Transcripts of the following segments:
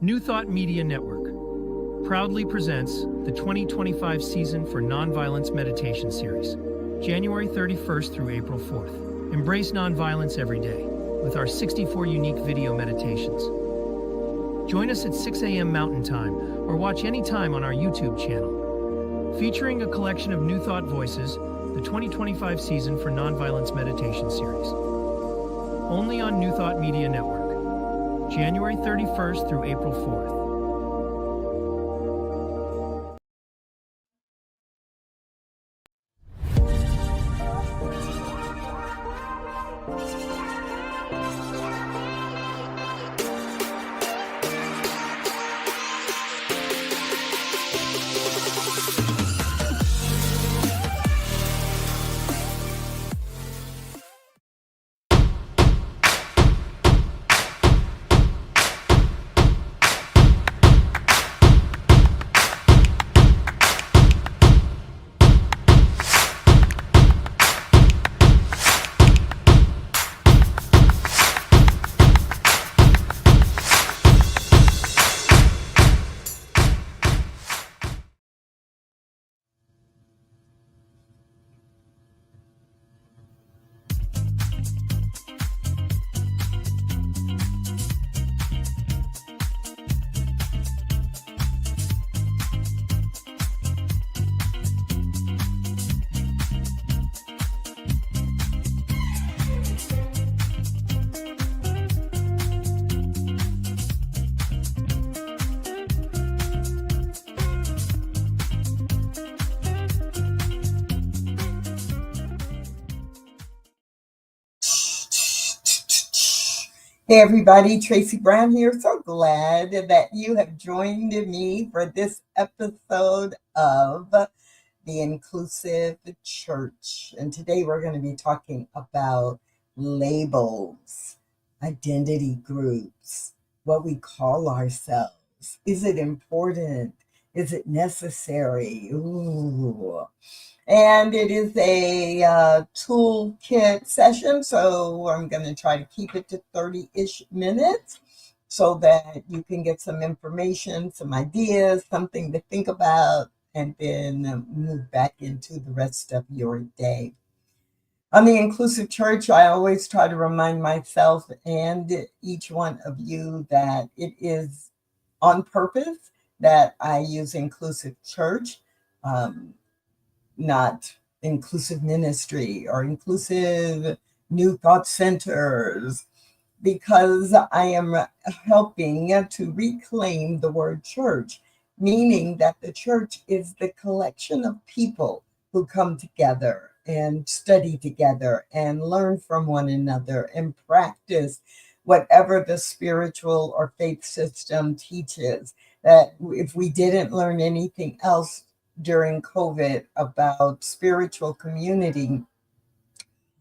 New Thought Media Network proudly presents the 2025 season for Nonviolence Meditation Series, January 31st through April 4th. Embrace nonviolence every day with our 64 unique video meditations. Join us at 6 a.m. Mountain Time or watch anytime on our YouTube channel. Featuring a collection of New Thought voices, the 2025 season for Nonviolence Meditation Series. Only on New Thought Media Network, January 31st through April 4th. Hey everybody, Tracy Brown here. So glad that you have joined me for this episode of The Inclusive Church. And today we're going to be talking about labels, identity groups, what we call ourselves. Is it important? Is it necessary? Ooh. And it is a toolkit session, so I'm going to try to keep it to 30-ish minutes so that you can get some information, some ideas, something to think about, and then move back into the rest of your day. On the Inclusive Church, I always try to remind myself and each one of you that it is on purpose that I use Inclusive Church. Not inclusive ministry or inclusive New Thought centers, because I am helping to reclaim the word church, meaning that the church is the collection of people who come together and study together and learn from one another and practice whatever the spiritual or faith system teaches. That if we didn't learn anything else during COVID about spiritual community,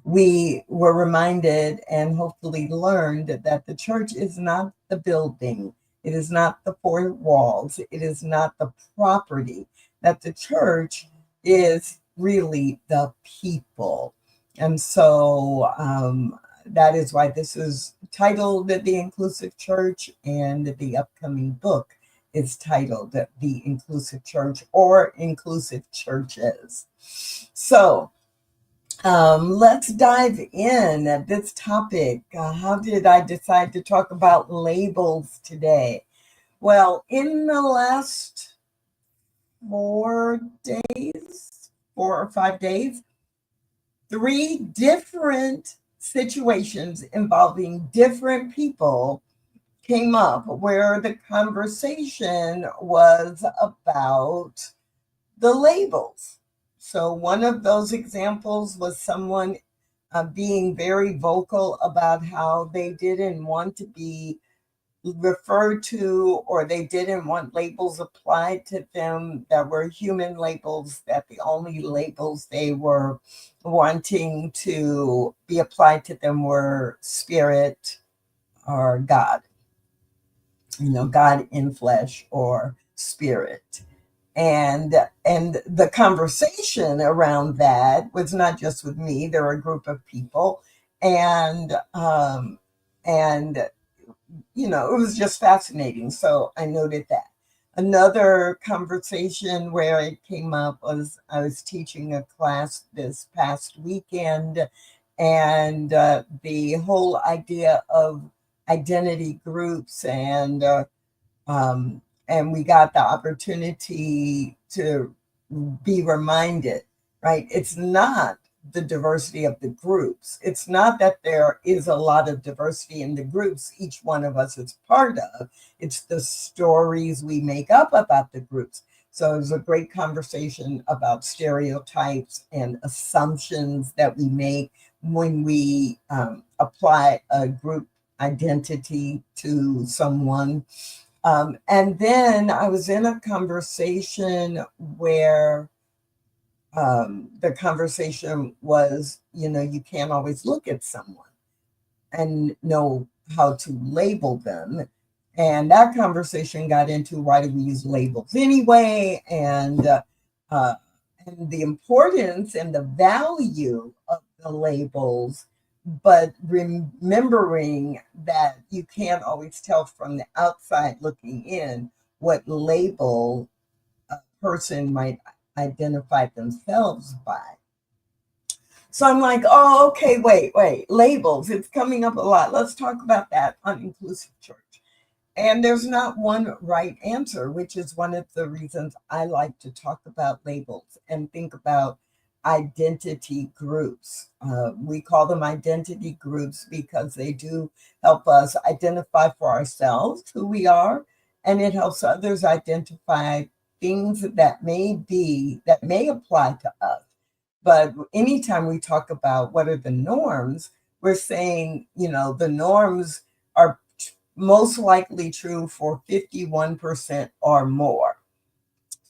we were reminded and hopefully learned that the church is not the building. It is not the four walls. It is not the property. That the church is really the people. And so that is why this is titled The Inclusive Church, and the upcoming book is titled The Inclusive Church or Inclusive Churches. So let's dive in at this topic. How did I decide to talk about labels today? Well, in the last 4 or 5 days, 3 different situations involving different people came up where the conversation was about the labels. So one of those examples was someone being very vocal about how they didn't want to be referred to, or they didn't want labels applied to them that were human labels, that the only labels they were wanting to be applied to them were spirit or God. God in flesh or spirit. And the conversation around that was not just with me. There were a group of people, and it was just fascinating. So I noted that. Another conversation where it came up was I was teaching a class this past weekend, and the whole idea of identity groups, and we got the opportunity to be reminded, right? It's not the diversity of the groups. It's not that there is a lot of diversity in the groups each one of us is part of. It's the stories we make up about the groups. So it was a great conversation about stereotypes and assumptions that we make when we apply a group identity to someone. And then I was in a conversation where the conversation was, you can't always look at someone and know how to label them. And that conversation got into why do we use labels anyway, and the importance and the value of the labels, but remembering that you can't always tell from the outside looking in what label a person might identify themselves by. So I'm like, oh, okay, wait, labels. It's coming up a lot. Let's talk about that on Inclusive Church. And there's not one right answer, which is one of the reasons I like to talk about labels and think about identity groups. We call them identity groups because they do help us identify for ourselves who we are, and it helps others identify things that may apply to us. But anytime we talk about what are the norms, we're saying, the norms are most likely true for 51% or more.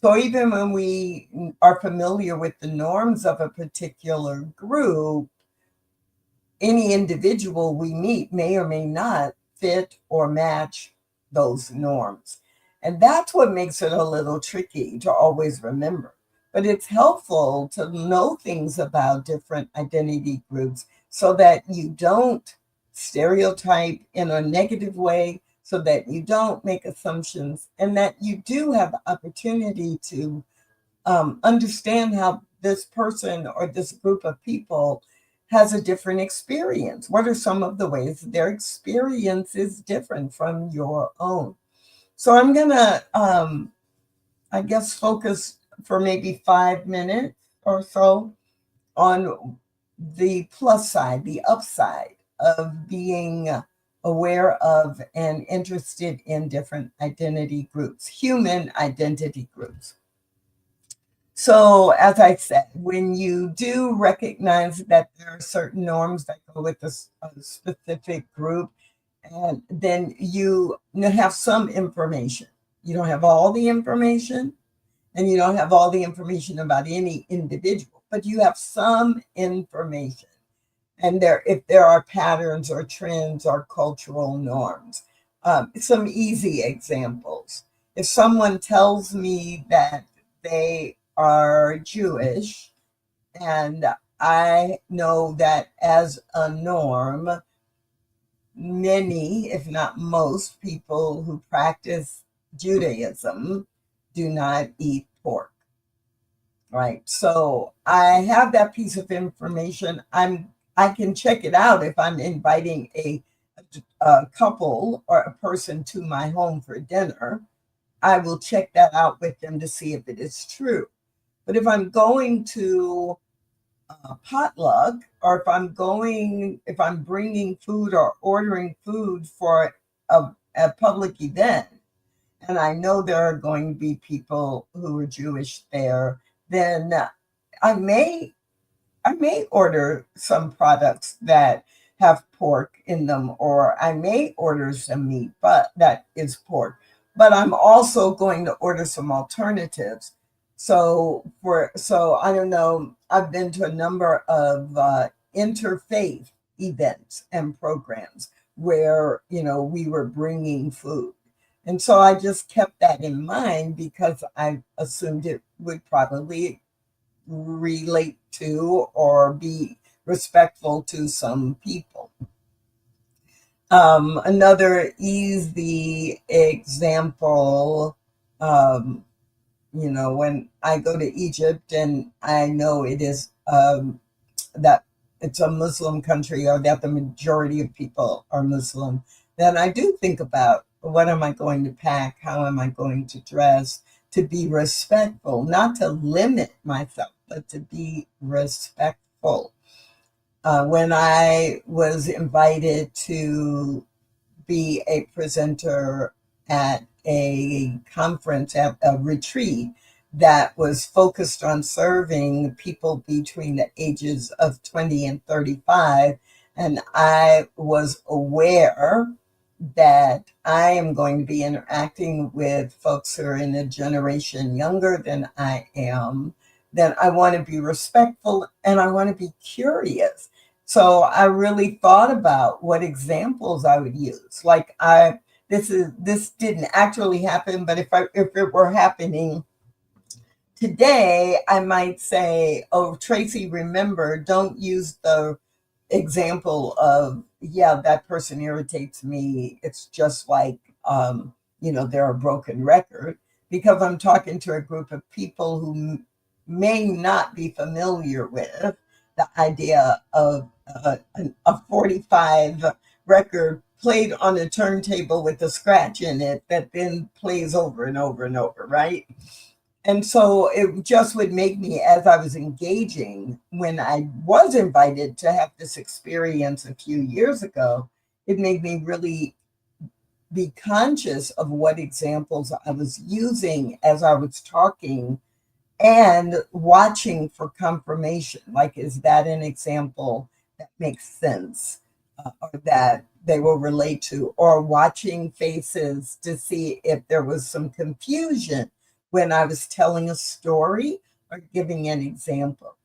So even when we are familiar with the norms of a particular group, any individual we meet may or may not fit or match those norms. And that's what makes it a little tricky to always remember. But it's helpful to know things about different identity groups so that you don't stereotype in a negative way, so that you don't make assumptions, and that you do have the opportunity to understand how this person or this group of people has a different experience. What are some of the ways their experience is different from your own? So I'm going to, I guess, focus for maybe 5 minutes or so on the plus side, the upside of being aware of and interested in different identity groups, human identity groups. So, as I said, when you do recognize that there are certain norms that go with a specific group, and then you have some information. You don't have all the information, and you don't have all the information about any individual, but you have some information. And if there are patterns or trends or cultural norms. Some easy examples. If someone tells me that they are Jewish, and I know that as a norm, many, if not most, people who practice Judaism do not eat pork. Right. So I have that piece of information. I can check it out if I'm inviting a couple or a person to my home for dinner. I will check that out with them to see if it is true. But if I'm going to a potluck, or if I'm bringing food or ordering food for a public event, and I know there are going to be people who are Jewish there, then I may order some products that have pork in them, or I may order some meat but that is pork. But I'm also going to order some alternatives. So I don't know, I've been to a number of interfaith events and programs where we were bringing food. And so I just kept that in mind because I assumed it would probably relate to or be respectful to some people. Another easy example, when I go to Egypt and I know it is that it's a Muslim country or that the majority of people are Muslim, then I do think about what am I going to pack? How am I going to dress? To be respectful, not to limit myself, but to be respectful. When I was invited to be a presenter at a conference, at a retreat that was focused on serving people between the ages of 20 and 35. And I was aware that I am going to be interacting with folks who are in a generation younger than I am, then I want to be respectful and I want to be curious. So I really thought about what examples I would use. Like this didn't actually happen, but if it were happening today, I might say, "Oh, Tracy, remember, don't use the example of, yeah, that person irritates me. It's just like, they're a broken record," because I'm talking to a group of people who may not be familiar with the idea of a 45 record played on a turntable with a scratch in it that then plays over and over and over, right? And so it just would make me, as I was engaging, when I was invited to have this experience a few years ago, it made me really be conscious of what examples I was using as I was talking and watching for confirmation. Like, is that an example that makes sense, or that they will relate to? Or watching faces to see if there was some confusion when I was telling a story or giving an example.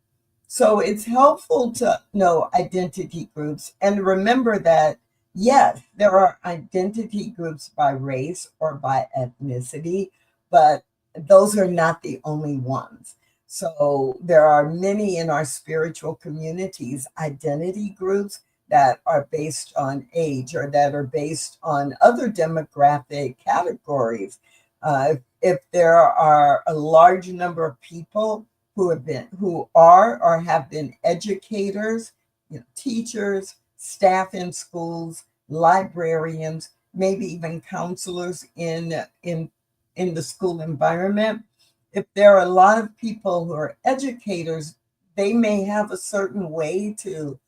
So it's helpful to know identity groups and remember that, yes, there are identity groups by race or by ethnicity, but those are not the only ones. So there are many in our spiritual communities, identity groups that are based on age or that are based on other demographic categories. If there are a large number of people who are or have been educators, teachers, staff in schools, librarians, maybe even counselors in the school environment. If there are a lot of people who are educators, they may have a certain way to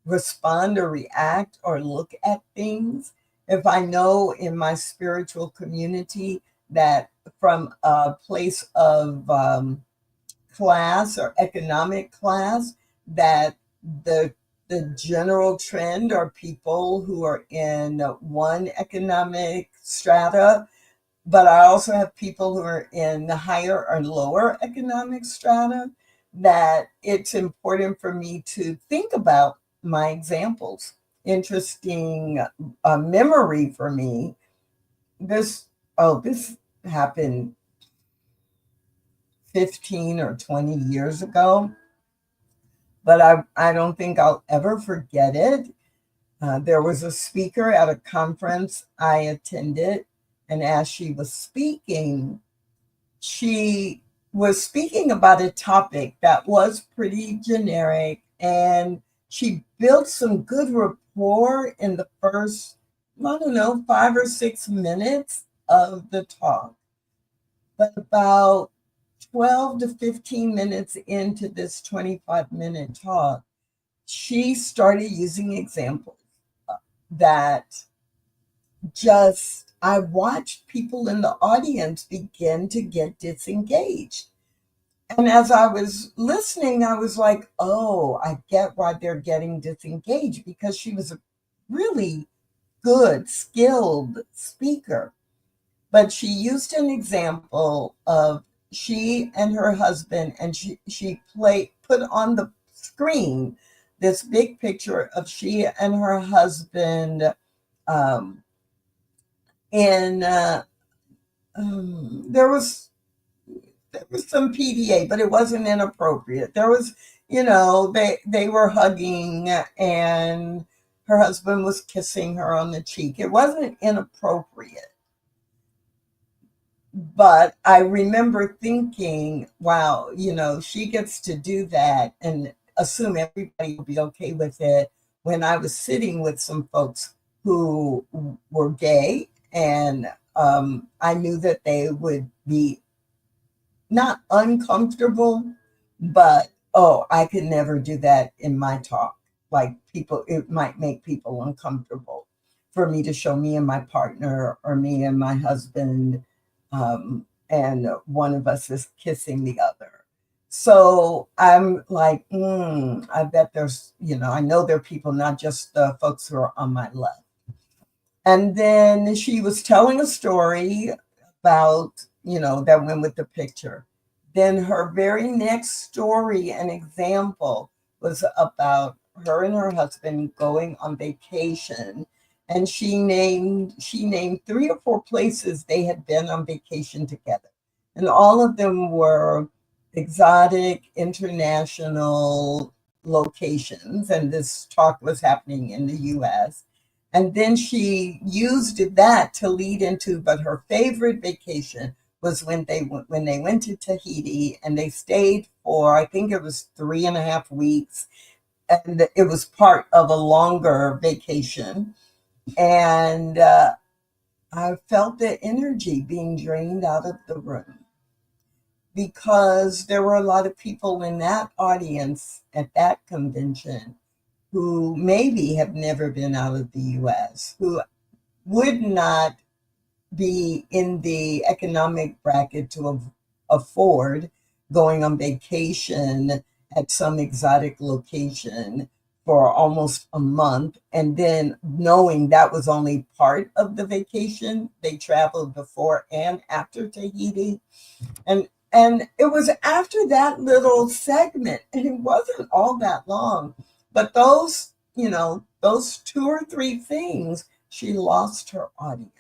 respond or react or look at things. If I know in my spiritual community that from a place of class or economic class, that the general trend are people who are in one economic strata, but I also have people who are in the higher or lower economic strata, that it's important for me to think about my examples. Interesting memory for me. This happened 15 or 20 years ago, but I don't think I'll ever forget it. There was a speaker at a conference I attended, and as she was speaking about a topic that was pretty generic, and she built some good rapport in the first, I don't know, 5 or 6 minutes of the talk. But about 12 to 15 minutes into this 25-minute talk, she started using examples that just, I watched people in the audience begin to get disengaged. And as I was listening, I was like, oh, I get why they're getting disengaged, because she was a really good, skilled speaker. But she used an example of she and her husband, and she put on the screen this big picture of she and her husband um, in there was some PDA, but it wasn't inappropriate. There was, they were hugging, and her husband was kissing her on the cheek. It wasn't inappropriate. But I remember thinking, wow, she gets to do that and assume everybody will be okay with it, when I was sitting with some folks who were gay, and I knew that they would be not uncomfortable, but oh, I could never do that in my talk. Like, people, it might make people uncomfortable for me to show me and my partner, or me and my husband, and one of us is kissing the other. So I'm like, I bet there's, I know there are people, not just the folks who are on my left. And then she was telling a story about, that went with the picture. Then her very next story and example was about her and her husband going on vacation. And she named 3 or 4 places they had been on vacation together. And all of them were exotic, international locations. And this talk was happening in the US. And then she used that to lead into, but her favorite vacation was when they went to Tahiti, and they stayed for, I think it was 3.5 weeks, and it was part of a longer vacation. And I felt the energy being drained out of the room, because there were a lot of people in that audience at that convention who maybe have never been out of the US, who would not be in the economic bracket to afford going on vacation at some exotic location for almost a month, and then knowing that was only part of the vacation. They traveled before and after Tahiti. And it was after that little segment, and it wasn't all that long, but those 2 or 3 things, she lost her audience.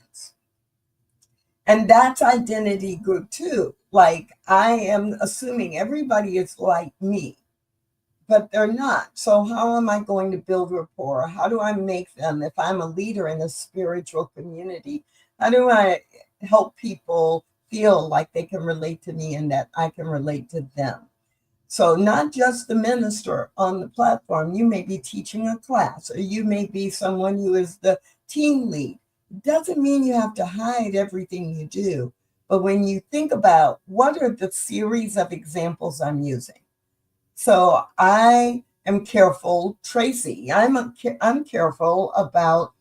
And that's identity group too. Like, I am assuming everybody is like me, but they're not. So how am I going to build rapport? How do I make them, if I'm a leader in a spiritual community, how do I help people feel like they can relate to me and that I can relate to them? So not just the minister on the platform. You may be teaching a class, or you may be someone who is the team lead. It doesn't mean you have to hide everything you do. But when you think about what are the series of examples I'm using. So I am careful, Tracy, I'm careful about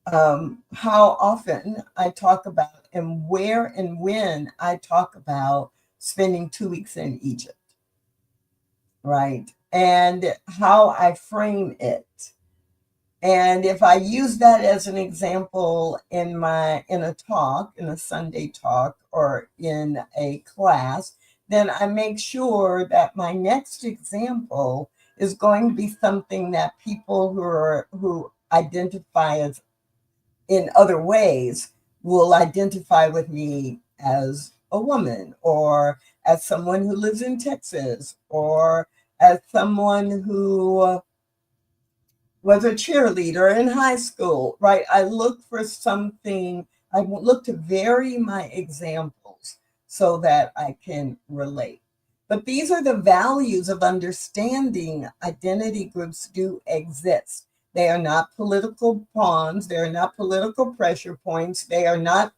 how often I talk about, and where and when I talk about spending 2 weeks in Egypt. Right? And how I frame it. And if I use that as an example in a talk, in a Sunday talk, or in a class, then I make sure that my next example is going to be something that people who identify as in other ways will identify with me as a woman, or as someone who lives in Texas, or as someone who was a cheerleader in high school, right? I look for something, I look to vary my examples so that I can relate. But these are the values of understanding identity groups do exist. They are not political pawns. They are not political pressure points. They are not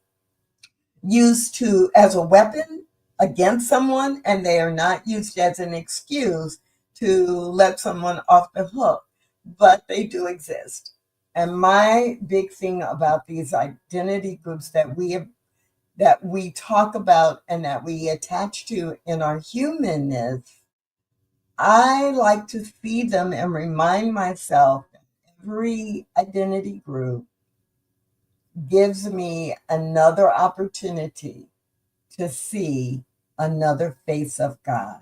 used as a weapon against someone, and they are not used as an excuse to let someone off the hook, but they do exist. And my big thing about these identity groups that we talk about and that we attach to in our humanness, I like to see them and remind myself that every identity group gives me another opportunity to see another face of God.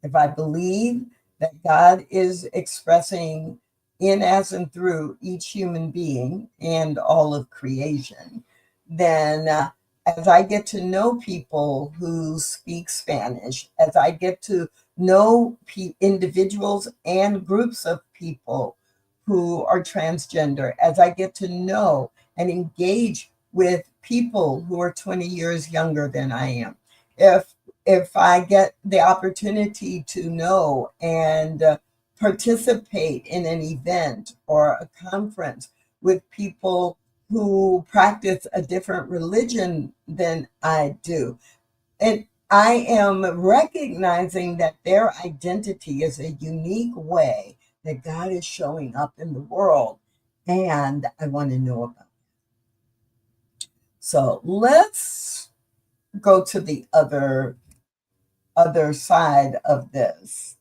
If I believe that God is expressing in, as, and through each human being and all of creation, then as I get to know people who speak Spanish, as I get to know individuals and groups of people who are transgender, as I get to know and engage with people who are 20 years younger than I am, if I get the opportunity to know and participate in an event or a conference with people who practice a different religion than I do, and I am recognizing that their identity is a unique way that God is showing up in the world, and I want to know about it. So let's go to the other side of this.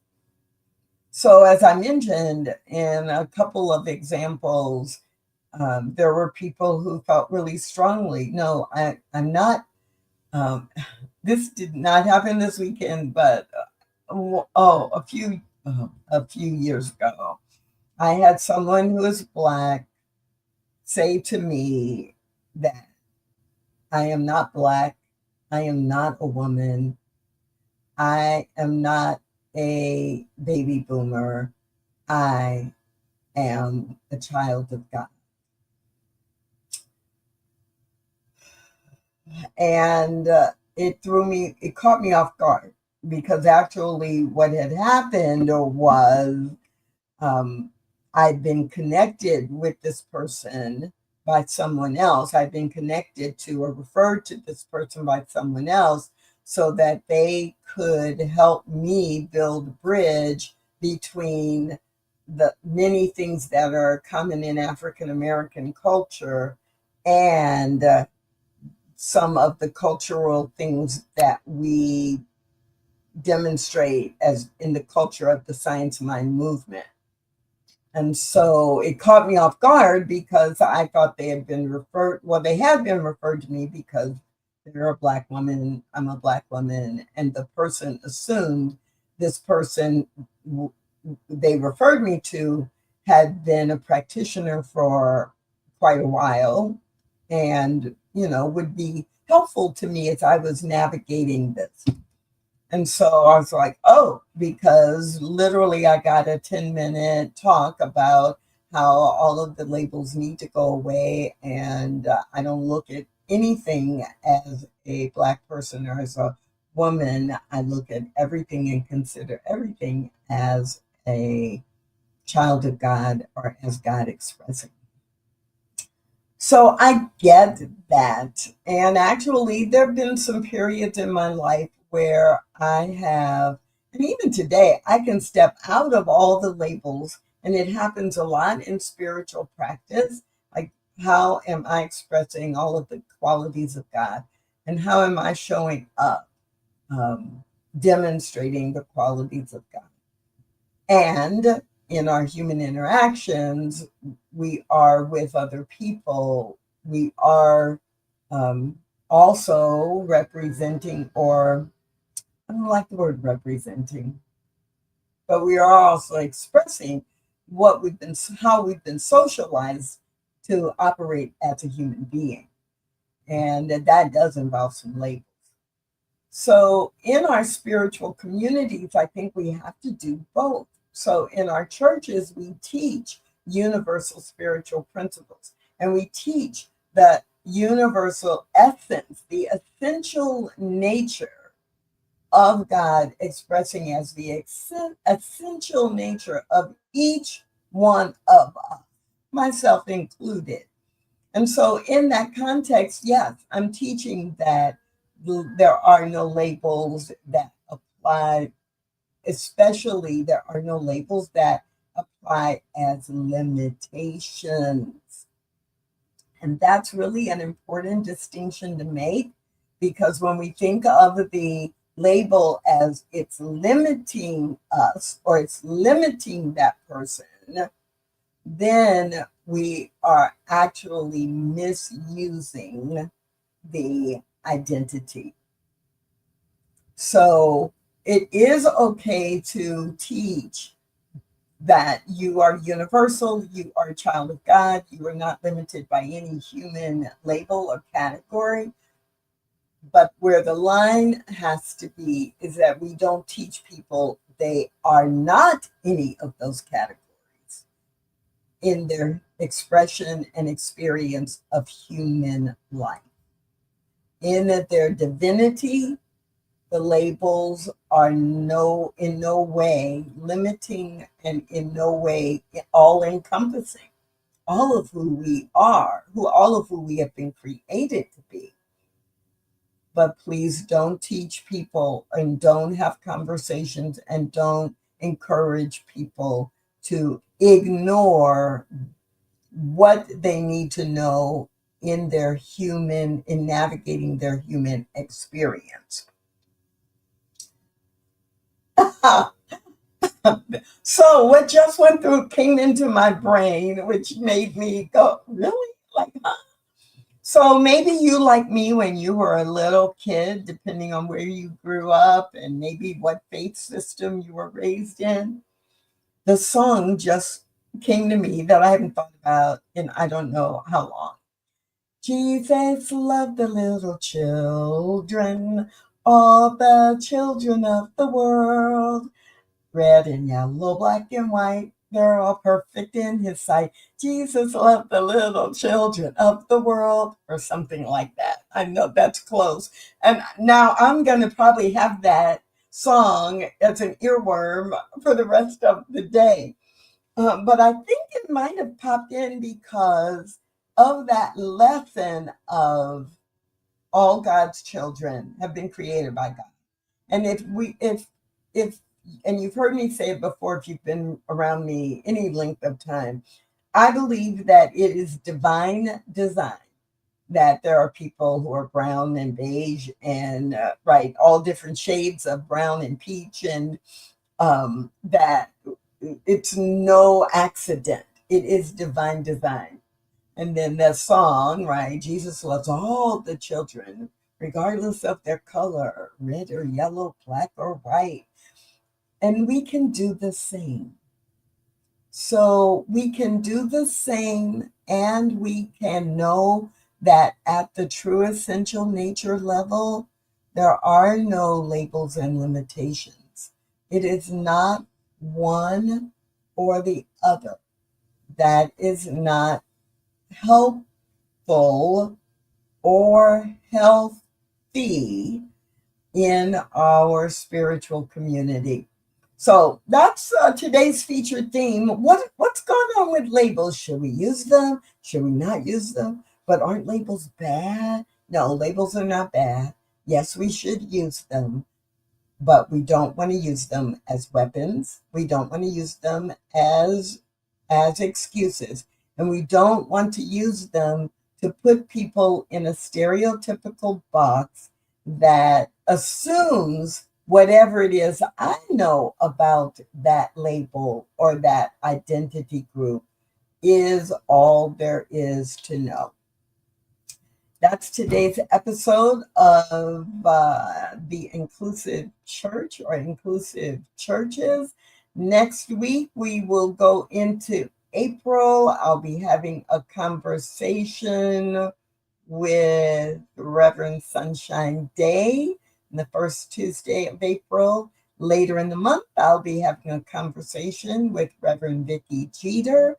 So as I mentioned in a couple of examples, there were people who felt really strongly, no, I'm not. This did not happen this weekend, but a few years ago, I had someone who is Black say to me that I am not Black, I am not a woman, I am not a baby boomer, I am a child of God. And it caught me off guard, because actually what had happened was, I'd been connected with this person by someone else. I'd been connected to or referred to this person by someone else so that they could help me build a bridge between the many things that are common in African American culture and some of the cultural things that we demonstrate as in the culture of the science mind movement. And so it caught me off guard, because I thought they had been they had been referred to me because they're a Black woman, I'm a Black woman, and the person assumed this person they referred me to had been a practitioner for quite a while, and, would be helpful to me as I was navigating this. And so I was like, oh, because literally I got a 10-minute talk about how all of the labels need to go away. And I don't look at anything as a Black person or as a woman. I look at everything and consider everything as a child of God, or as God expressing. So I get that. And actually, there have been some periods in my life where I have, and even today, I can step out of all the labels. And it happens a lot in spiritual practice. Like, how am I expressing all of the qualities of God? And how am I showing up, demonstrating the qualities of God? And in our human interactions, we are with other people. We are also representing, or I don't like the word representing, but we are also expressing how we've been socialized to operate as a human being. And that does involve some labels. So in our spiritual communities, I think we have to do both. So in our churches, we teach universal spiritual principles, and we teach the universal essence, the essential nature of God expressing as the essential nature of each one of us, myself included. And so in that context, yes, I'm teaching that there are no labels that apply. Especially, there are no labels that apply as limitations. And that's really an important distinction to make, because when we think of the label as it's limiting us or it's limiting that person, then we are actually misusing the identity. So it is okay to teach that you are universal, you are a child of God, you are not limited by any human label or category. But where the line has to be is that we don't teach people they are not any of those categories. in their expression and experience of human life. In their divinity, the labels are in no way limiting and in no way all encompassing. All of who we are, all of who we have been created to be. But please don't teach people and don't have conversations and don't encourage people to ignore what they need to know in navigating their human experience. So what just came into my brain, which made me go, really? Like, huh? So maybe you, like me, when you were a little kid, depending on where you grew up and maybe what faith system you were raised in, the song just came to me that I haven't thought about in I don't know how long. Jesus loved the little children, all the children of the world. Red and yellow, black and white, they're all perfect in his sight. Jesus loved the little children of the world, or something like that. I know that's close. And now I'm going to probably have that song as an earworm for the rest of the day. But I think it might have popped in because of that lesson of all God's children have been created by God. And if and you've heard me say it before if you've been around me any length of time, I believe that it is divine design, that there are people who are brown and beige and all different shades of brown and peach, and that it's no accident. It is divine design. And then the song, right? Jesus loves all the children, regardless of their color, red or yellow, black or white. And we can do the same. So we can do the same, and we can know that at the true essential nature level, there are no labels and limitations. It is not one or the other. That is not helpful or healthy in our spiritual community. So that's today's featured theme. What's going on with labels? Should we use them? Should we not use them? But aren't labels bad? No, labels are not bad. Yes, we should use them, but we don't want to use them as weapons. We don't want to use them as excuses. And we don't want to use them to put people in a stereotypical box that assumes whatever it is I know about that label or that identity group is all there is to know. That's today's episode of the Inclusive Church or Inclusive Churches. Next week, we will go into April. I'll be having a conversation with Reverend Sunshine Day on the first Tuesday of April. Later in the month, I'll be having a conversation with Reverend Vicki Jeter.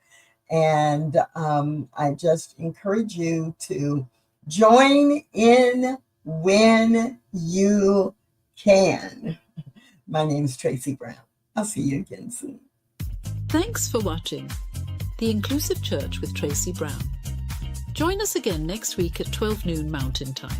And I just encourage you to join in when you can. My name is Tracy Brown. I'll see you again soon. Thanks for watching The Inclusive Church with Tracy Brown. Join us again next week at 12 noon Mountain Time.